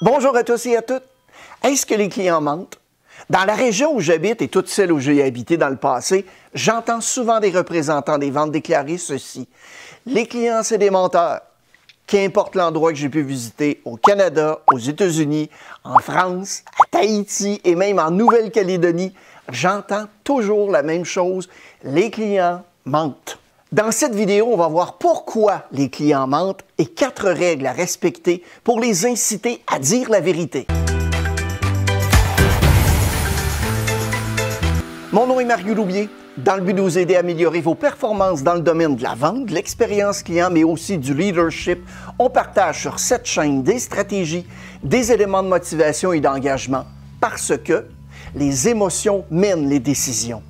Bonjour à tous et à toutes. Est-ce que les clients mentent? Dans la région où j'habite et toutes celles où j'ai habité dans le passé, j'entends souvent des représentants des ventes déclarer ceci. Les clients, c'est des menteurs. Qu'importe l'endroit que j'ai pu visiter, au Canada, aux États-Unis, en France, à Tahiti et même en Nouvelle-Calédonie, j'entends toujours la même chose. Les clients mentent. Dans cette vidéo, on va voir pourquoi les clients mentent et 4 règles à respecter pour les inciter à dire la vérité. Mon nom est Mario Loubier. Dans le but de vous aider à améliorer vos performances dans le domaine de la vente, de l'expérience client, mais aussi du leadership, on partage sur cette chaîne des stratégies, des éléments de motivation et d'engagement parce que les émotions mènent les décisions.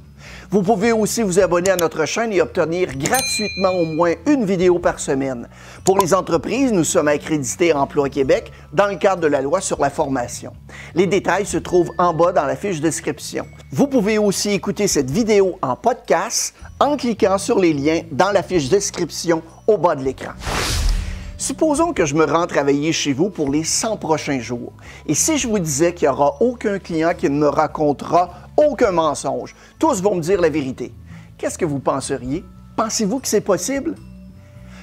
Vous pouvez aussi vous abonner à notre chaîne et obtenir gratuitement au moins une vidéo par semaine. Pour les entreprises, nous sommes accrédités à Emploi Québec dans le cadre de la loi sur la formation. Les détails se trouvent en bas dans la fiche description. Vous pouvez aussi écouter cette vidéo en podcast en cliquant sur les liens dans la fiche description au bas de l'écran. Supposons que je me rends travailler chez vous pour les 100 prochains jours. Et si je vous disais qu'il n'y aura aucun client qui ne me racontera aucun mensonge, tous vont me dire la vérité, qu'est-ce que vous penseriez? Pensez-vous que c'est possible?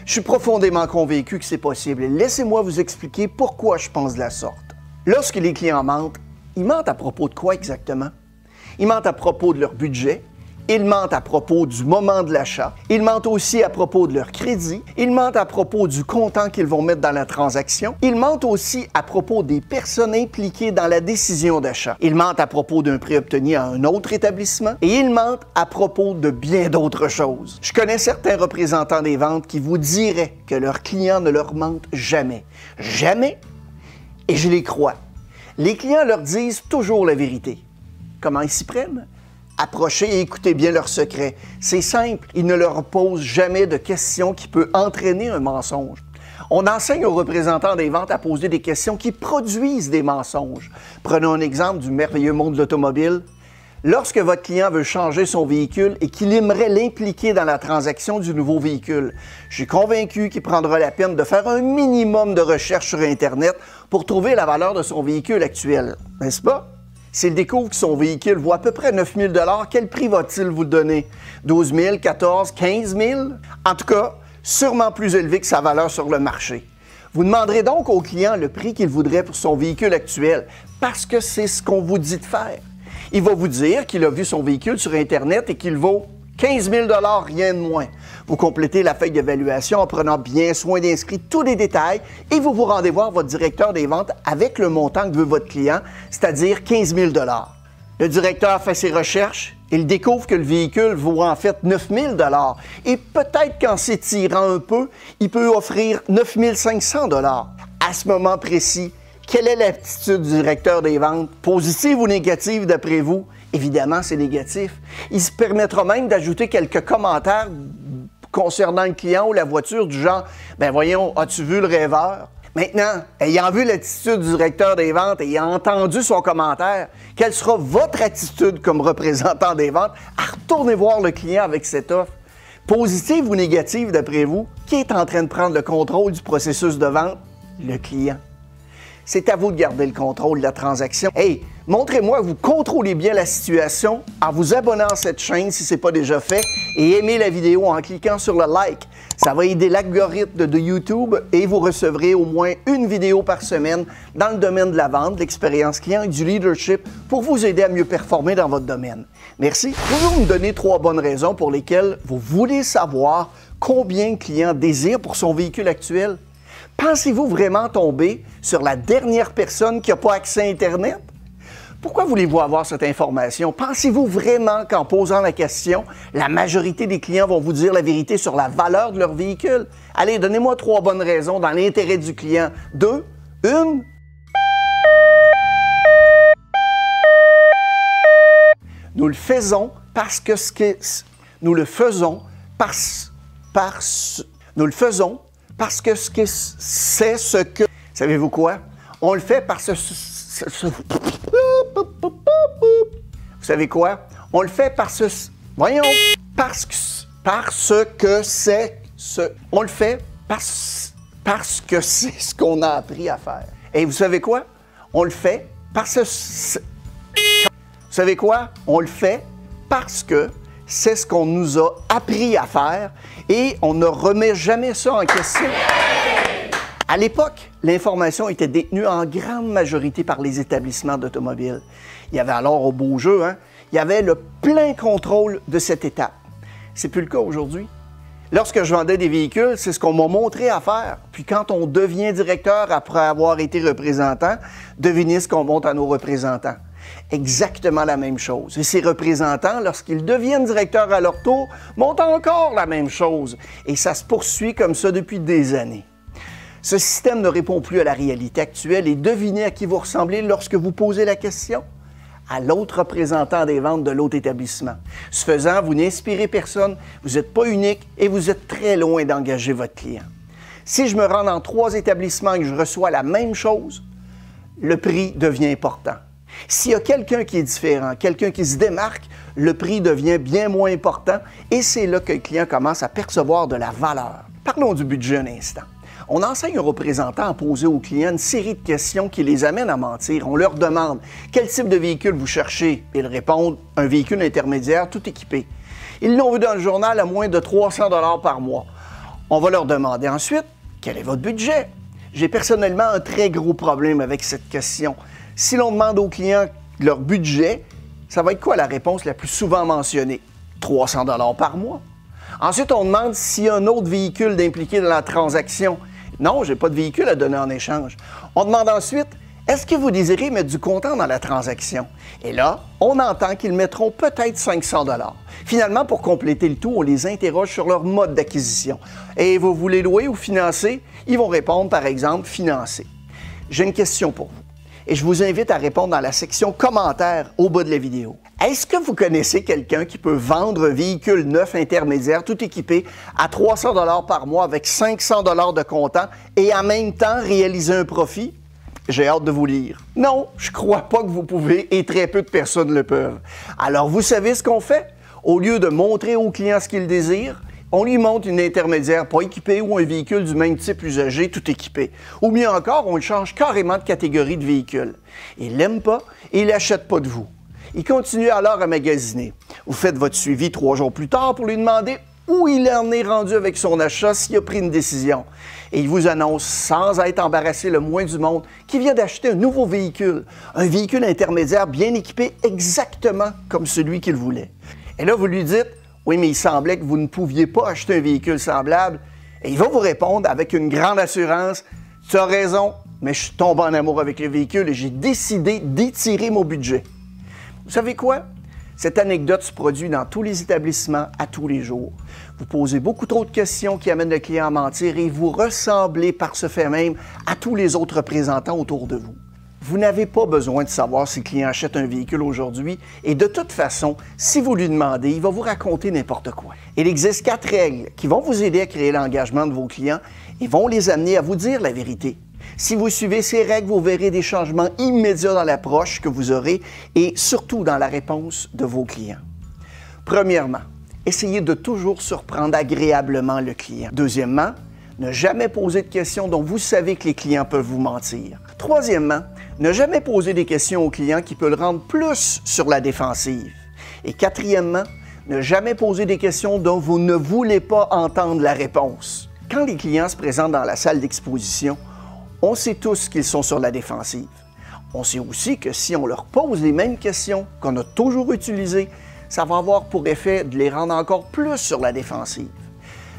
Je suis profondément convaincu que c'est possible et laissez-moi vous expliquer pourquoi je pense de la sorte. Lorsque les clients mentent, ils mentent à propos de quoi exactement? Ils mentent à propos de leur budget. Ils mentent à propos du moment de l'achat. Ils mentent aussi à propos de leur crédit. Ils mentent à propos du comptant qu'ils vont mettre dans la transaction. Ils mentent aussi à propos des personnes impliquées dans la décision d'achat. Ils mentent à propos d'un prêt obtenu à un autre établissement. Et ils mentent à propos de bien d'autres choses. Je connais certains représentants des ventes qui vous diraient que leurs clients ne leur mentent jamais. Jamais? Et je les crois. Les clients leur disent toujours la vérité. Comment ils s'y prennent? Approchez et écoutez bien leurs secrets. C'est simple, ils ne leur posent jamais de questions qui peuvent entraîner un mensonge. On enseigne aux représentants des ventes à poser des questions qui produisent des mensonges. Prenons un exemple du merveilleux monde de l'automobile. Lorsque votre client veut changer son véhicule et qu'il aimerait l'impliquer dans la transaction du nouveau véhicule, je suis convaincu qu'il prendra la peine de faire un minimum de recherche sur Internet pour trouver la valeur de son véhicule actuel, n'est-ce pas? S'il découvre que son véhicule vaut à peu près 9 000 $, quel prix va-t-il vous donner? 12 000, 14 000, 15 000? En tout cas, sûrement plus élevé que sa valeur sur le marché. Vous demanderez donc au client le prix qu'il voudrait pour son véhicule actuel, parce que c'est ce qu'on vous dit de faire. Il va vous dire qu'il a vu son véhicule sur Internet et qu'il vaut 15 000 $, rien de moins. Vous complétez la feuille d'évaluation en prenant bien soin d'inscrire tous les détails et vous vous rendez voir votre directeur des ventes avec le montant que veut votre client, c'est-à-dire 15 000 $. Le directeur fait ses recherches, il découvre que le véhicule vaut en fait 9 000 $. Et peut-être qu'en s'étirant un peu, il peut offrir 9 500 $. À ce moment précis, quelle est l'attitude du directeur des ventes? Positive ou négative d'après vous? Évidemment, c'est négatif. Il se permettra même d'ajouter quelques commentaires concernant le client ou la voiture du genre « Ben voyons, as-tu vu le rêveur? » Maintenant, ayant vu l'attitude du directeur des ventes et ayant entendu son commentaire, quelle sera votre attitude comme représentant des ventes à retourner voir le client avec cette offre? Positive ou négative d'après vous? Qui est en train de prendre le contrôle du processus de vente? Le client. C'est à vous de garder le contrôle de la transaction. Hey, montrez-moi que vous contrôlez bien la situation en vous abonnant à cette chaîne si ce n'est pas déjà fait et aimez la vidéo en cliquant sur le like. Ça va aider l'algorithme de YouTube et vous recevrez au moins une vidéo par semaine dans le domaine de la vente, de l'expérience client et du leadership pour vous aider à mieux performer dans votre domaine. Merci. Pouvez-vous me donner 3 bonnes raisons pour lesquelles vous voulez savoir combien le client désire pour son véhicule actuel? Pensez-vous vraiment tomber sur la dernière personne qui n'a pas accès à Internet? Pourquoi voulez-vous avoir cette information? Pensez-vous vraiment qu'en posant la question, la majorité des clients vont vous dire la vérité sur la valeur de leur véhicule? Allez, donnez-moi 3 bonnes raisons dans l'intérêt du client. 2, 1. Nous le faisons parce que ce que... Nous le faisons Nous le faisons parce que c'est ce que... Savez-vous quoi? On le fait parce que... Vous savez quoi? On le fait parce que... Voyons! Parce que c'est On le fait parce que c'est ce qu'on a appris à faire. Et vous savez quoi? On le fait parce que... Vous savez quoi? On le fait parce que c'est ce qu'on nous a appris à faire et on ne remet jamais ça en question. À l'époque, l'information était détenue en grande majorité par les établissements d'automobile. Il y avait alors au beau jeu, il y avait le plein contrôle de cette étape. C'est plus le cas aujourd'hui. Lorsque je vendais des véhicules, c'est ce qu'on m'a montré à faire. Puis quand on devient directeur après avoir été représentant, devinez ce qu'on montre à nos représentants. Exactement la même chose. Et ces représentants, lorsqu'ils deviennent directeurs à leur tour, montrent encore la même chose. Et ça se poursuit comme ça depuis des années. Ce système ne répond plus à la réalité actuelle et devinez à qui vous ressemblez lorsque vous posez la question? À l'autre représentant des ventes de l'autre établissement. Ce faisant, vous n'inspirez personne, vous n'êtes pas unique et vous êtes très loin d'engager votre client. Si je me rends dans 3 établissements et que je reçois la même chose, le prix devient important. S'il y a quelqu'un qui est différent, quelqu'un qui se démarque, le prix devient bien moins important et c'est là que le client commence à percevoir de la valeur. Parlons du budget un instant. On enseigne aux représentants à poser aux clients une série de questions qui les amènent à mentir. On leur demande quel type de véhicule vous cherchez. Ils répondent un véhicule intermédiaire tout équipé. Ils l'ont vu dans le journal à moins de 300 $ par mois. On va leur demander ensuite quel est votre budget. J'ai personnellement un très gros problème avec cette question. Si l'on demande aux clients leur budget, ça va être quoi la réponse la plus souvent mentionnée? 300 $ par mois. Ensuite, on demande s'il y a un autre véhicule d'impliqué dans la transaction. Non, je n'ai pas de véhicule à donner en échange. On demande ensuite, est-ce que vous désirez mettre du comptant dans la transaction? Et là, on entend qu'ils mettront peut-être 500 $. Finalement, pour compléter le tout, on les interroge sur leur mode d'acquisition. Et vous voulez louer ou financer? Ils vont répondre, par exemple, financer. J'ai une question pour vous. Et je vous invite à répondre dans la section commentaires au bas de la vidéo. Est-ce que vous connaissez quelqu'un qui peut vendre un véhicule neuf intermédiaire tout équipé à 300 $ par mois avec 500 $ de comptant et en même temps réaliser un profit? J'ai hâte de vous lire. Non, je ne crois pas que vous pouvez et très peu de personnes le peuvent. Alors vous savez ce qu'on fait? Au lieu de montrer au client ce qu'il désire, on lui montre une intermédiaire pas équipée ou un véhicule du même type usagé tout équipé. Ou mieux encore, on le change carrément de catégorie de véhicule. Il l'aime pas et il n'achète pas de vous. Il continue alors à magasiner. Vous faites votre suivi 3 jours plus tard pour lui demander où il en est rendu avec son achat s'il a pris une décision. Et il vous annonce, sans être embarrassé le moins du monde, qu'il vient d'acheter un nouveau véhicule. Un véhicule intermédiaire bien équipé exactement comme celui qu'il voulait. Et là, vous lui dites, oui, mais il semblait que vous ne pouviez pas acheter un véhicule semblable. Et il va vous répondre avec une grande assurance, tu as raison, mais je suis tombé en amour avec le véhicule et j'ai décidé d'étirer mon budget. Vous savez quoi? Cette anecdote se produit dans tous les établissements à tous les jours. Vous posez beaucoup trop de questions qui amènent le client à mentir et vous ressemblez par ce fait même à tous les autres représentants autour de vous. Vous n'avez pas besoin de savoir si le client achète un véhicule aujourd'hui et de toute façon, si vous lui demandez, il va vous raconter n'importe quoi. Il existe 4 règles qui vont vous aider à créer l'engagement de vos clients et vont les amener à vous dire la vérité. Si vous suivez ces règles, vous verrez des changements immédiats dans l'approche que vous aurez et surtout dans la réponse de vos clients. Premièrement, essayez de toujours surprendre agréablement le client. Deuxièmement, ne jamais poser de questions dont vous savez que les clients peuvent vous mentir. Troisièmement, ne jamais poser des questions au client qui peut le rendre plus sur la défensive. Et quatrièmement, ne jamais poser des questions dont vous ne voulez pas entendre la réponse. Quand les clients se présentent dans la salle d'exposition, on sait tous qu'ils sont sur la défensive. On sait aussi que si on leur pose les mêmes questions qu'on a toujours utilisées, ça va avoir pour effet de les rendre encore plus sur la défensive.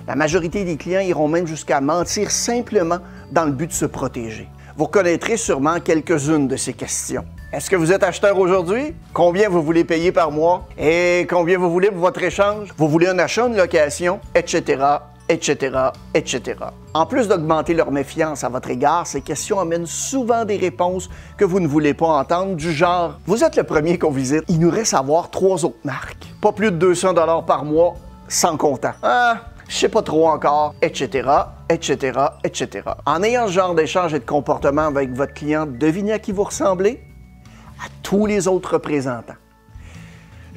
La majorité des clients iront même jusqu'à mentir simplement dans le but de se protéger. Vous connaîtrez sûrement quelques-unes de ces questions. Est-ce que vous êtes acheteur aujourd'hui? Combien vous voulez payer par mois? Et combien vous voulez pour votre échange? Vous voulez un achat, une location? Etc., etc., etc. En plus d'augmenter leur méfiance à votre égard, ces questions amènent souvent des réponses que vous ne voulez pas entendre, du genre « Vous êtes le premier qu'on visite, il nous reste à voir 3 autres marques. Pas plus de 200 $ par mois, sans comptant. Ah, je sais pas trop encore, etc., etc., etc. » En ayant ce genre d'échange et de comportement avec votre client, devinez à qui vous ressemblez? À tous les autres représentants.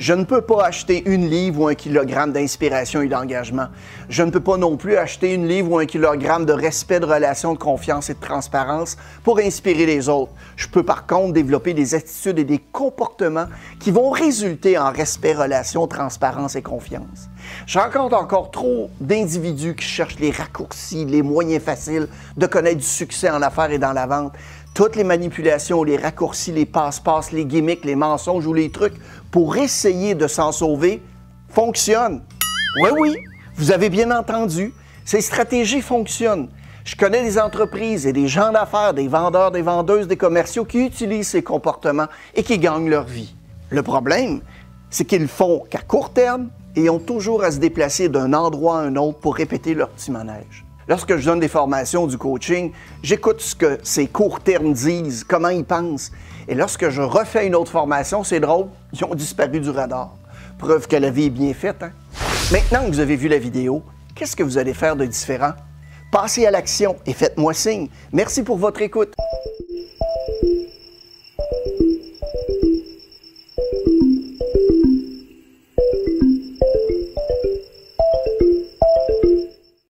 Je ne peux pas acheter une livre ou un kilogramme d'inspiration et d'engagement. Je ne peux pas non plus acheter une livre ou un kilogramme de respect, de relation, de confiance et de transparence pour inspirer les autres. Je peux par contre développer des attitudes et des comportements qui vont résulter en respect, relation, transparence et confiance. Je rencontre encore trop d'individus qui cherchent les raccourcis, les moyens faciles de connaître du succès en affaires et dans la vente. Toutes les manipulations, les raccourcis, les passe-passe, les gimmicks, les mensonges ou les trucs pour essayer de s'en sauver fonctionnent. Oui, vous avez bien entendu, ces stratégies fonctionnent. Je connais des entreprises et des gens d'affaires, des vendeurs, des vendeuses, des commerciaux qui utilisent ces comportements et qui gagnent leur vie. Le problème, c'est qu'ils le font qu'à court terme et ont toujours à se déplacer d'un endroit à un autre pour répéter leur petit manège. Lorsque je donne des formations, du coaching, j'écoute ce que ces courts termes disent, comment ils pensent. Et lorsque je refais une autre formation, c'est drôle, ils ont disparu du radar. Preuve que la vie est bien faite, hein? Maintenant que vous avez vu la vidéo, qu'est-ce que vous allez faire de différent? Passez à l'action et faites-moi signe. Merci pour votre écoute.